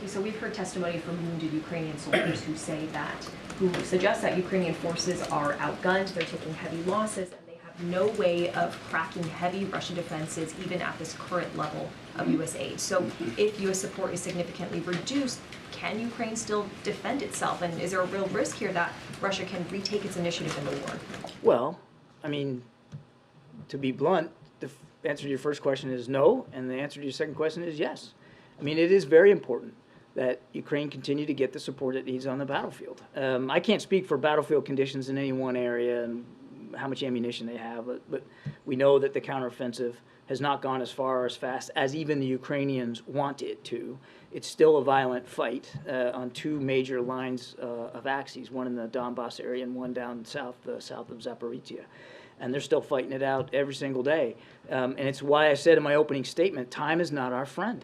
So we've heard testimony from wounded Ukrainian soldiers who suggest that Ukrainian forces are outgunned, they're taking heavy losses, and they have no way of cracking heavy Russian defenses even at this current level of U.S. aid. So if U.S. support is significantly reduced, can Ukraine still defend itself? And is there a real risk here that Russia can retake its initiative in the war? Well, I mean, to be blunt, the answer to your first question is no, and the answer to your second question is yes. I mean, it is very important that Ukraine continue to get the support it needs on the battlefield. I can't speak for battlefield conditions in any one area and how much ammunition they have, but we know that the counteroffensive has not gone as far or as fast as even the Ukrainians want it to. It's still a violent fight on two major lines of axes, one in the Donbass area and one down south, south of Zaporizhia. And they're still fighting it out every single day. And it's why I said in my opening statement, time is not our friend.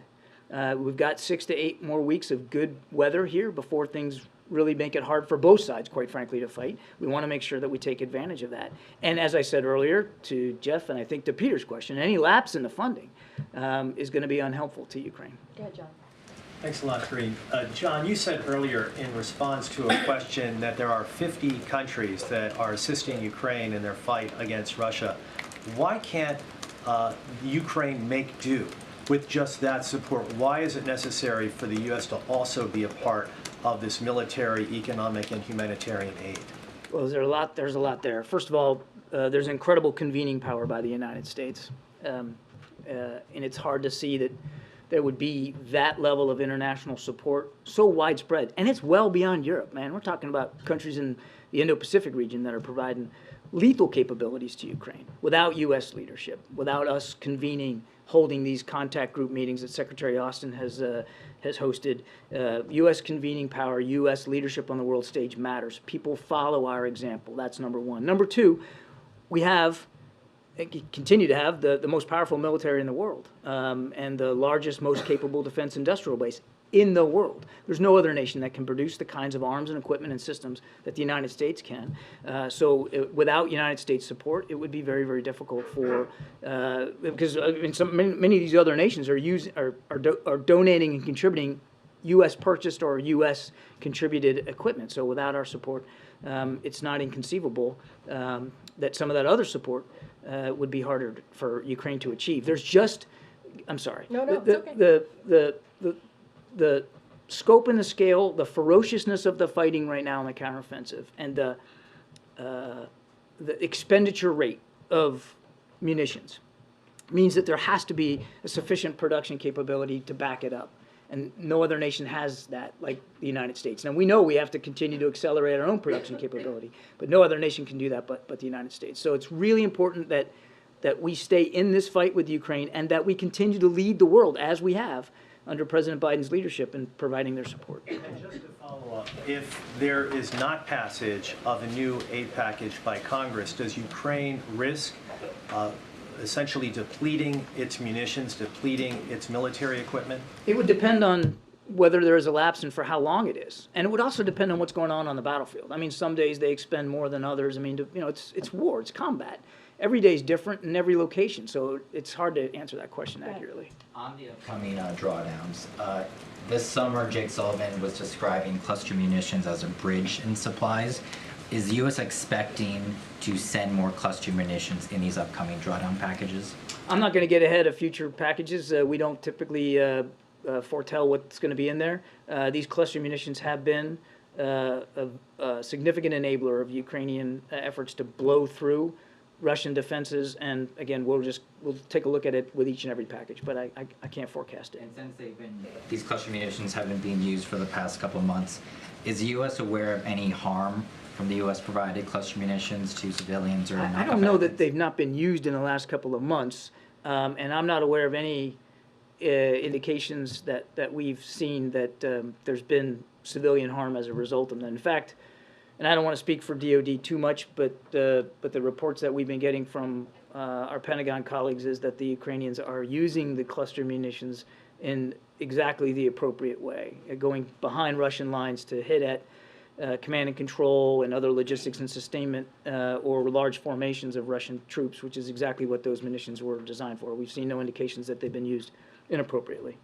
We've got 6 to 8 more weeks of good weather here before things really make it hard for both sides, quite frankly, to fight. We want to make sure that we take advantage of that. And as I said earlier to Jeff, and I think to Peter's question, any lapse in the funding is going to be unhelpful to Ukraine. Go ahead, John. Thanks a lot, Karine. John, you said earlier in response to a question that there are 50 countries that are assisting Ukraine in their fight against Russia. Why can't Ukraine make do with just that support? Why is it necessary for the U.S. to also be a part of this military, economic, and humanitarian aid? Well, there's a lot there. First of all, there's incredible convening power by the United States. And it's hard to see that there would be that level of international support so widespread. And it's well beyond Europe, man. We're talking about countries in the Indo-Pacific region that are providing lethal capabilities to Ukraine without U.S. leadership, without us convening, holding these contact group meetings that Secretary Austin has hosted. U.S. convening power, U.S. leadership on the world stage matters. People follow our example. That's number one. Number two, we have, continue to have, the most powerful military in the world and the largest, most capable defense industrial base in the world. There's no other nation that can produce the kinds of arms and equipment and systems that the United States can. Without United States support, it would be very, very difficult for, because I mean, many of these other nations are donating and contributing U.S. purchased or U.S. contributed equipment. So without our support, it's not inconceivable that some of that other support would be harder for Ukraine to achieve. There's just, I'm sorry. No, it's okay. The scope and the scale, the ferociousness of the fighting right now in the counteroffensive, and the expenditure rate of munitions means that there has to be a sufficient production capability to back it up. And no other nation has that like the United States. Now, we know we have to continue to accelerate our own production capability, but no other nation can do that but the United States. So it's really important that we stay in this fight with Ukraine and that we continue to lead the world, as we have, under President Biden's leadership in providing their support. And just to follow up, if there is not passage of a new aid package by Congress, does Ukraine risk essentially depleting its munitions, depleting its military equipment? It would depend on whether there is a lapse and for how long it is. And it would also depend on what's going on the battlefield. I mean, some days they expend more than others. I mean, it's war, it's combat. Every day is different in every location, so it's hard to answer that question accurately. On the upcoming drawdowns, this summer Jake Sullivan was describing cluster munitions as a bridge in supplies. Is the U.S. expecting to send more cluster munitions in these upcoming drawdown packages? I'm not going to get ahead of future packages. We don't typically foretell what's going to be in there. These cluster munitions have been a significant enabler of Ukrainian efforts to blow through Russian defenses, and again, we'll take a look at it with each and every package, but I can't forecast it. And since these cluster munitions have been being used for the past couple of months, is the U.S. aware of any harm from the U.S. provided cluster munitions to civilians or not? I don't know that they've not been used in the last couple of months, and I'm not aware of any indications that we've seen that there's been civilian harm as a result of them. In fact, and I don't want to speak for DOD too much, but the reports that we've been getting from our Pentagon colleagues is that the Ukrainians are using the cluster munitions in exactly the appropriate way, going behind Russian lines to hit at command and control and other logistics and sustainment or large formations of Russian troops, which is exactly what those munitions were designed for. We've seen no indications that they've been used inappropriately.